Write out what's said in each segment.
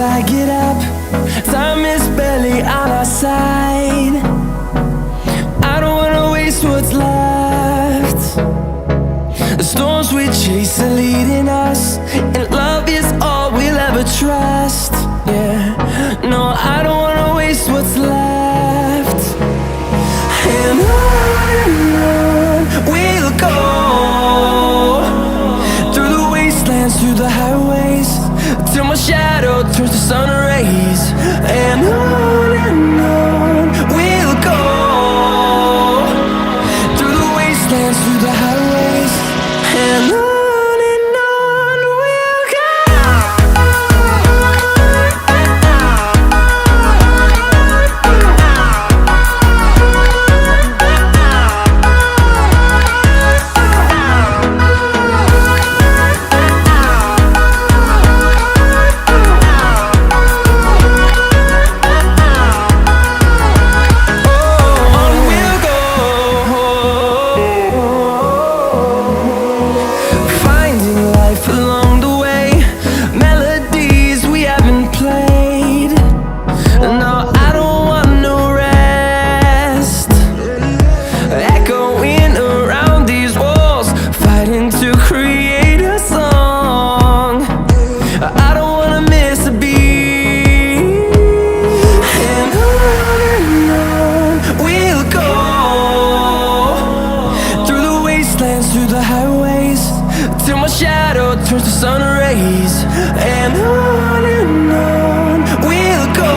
till I get up. Time is barely on our side. I don't wanna waste what's left. The storms we chase are leading us, and love is all we'll ever trust. Yeah, no, I don't wanna waste what's left. And on we'll go, through the wastelands, through the highways, till my shadow turns to sun rays. And on we'll go, through the wastelands, through the highways, and on. Through the highways, till my shadow turns to sun rays. And on we'll go,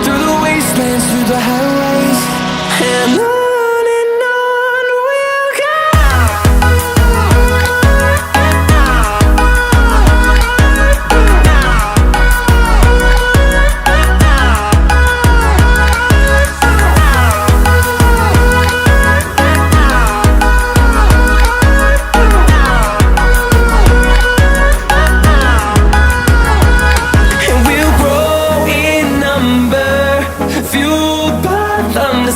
through the wastelands, through the highways, and on.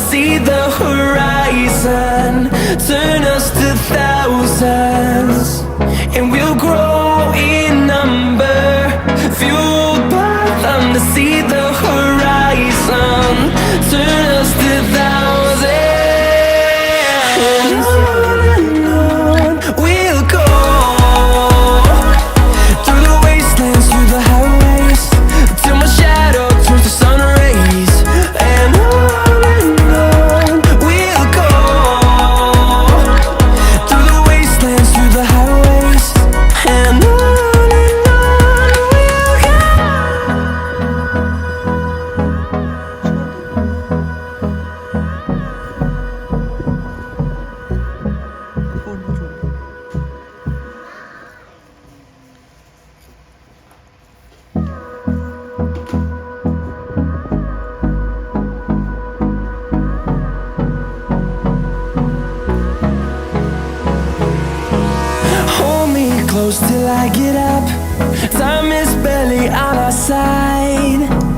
See the horizon turn us to thousands, and we'll grow in number, fueled by them to see the horizon turn us to thousands. And on we'll go, through the wastelands, through the highways, till my shadow turns to sun rays. And close till I get up. Time is barely on our side.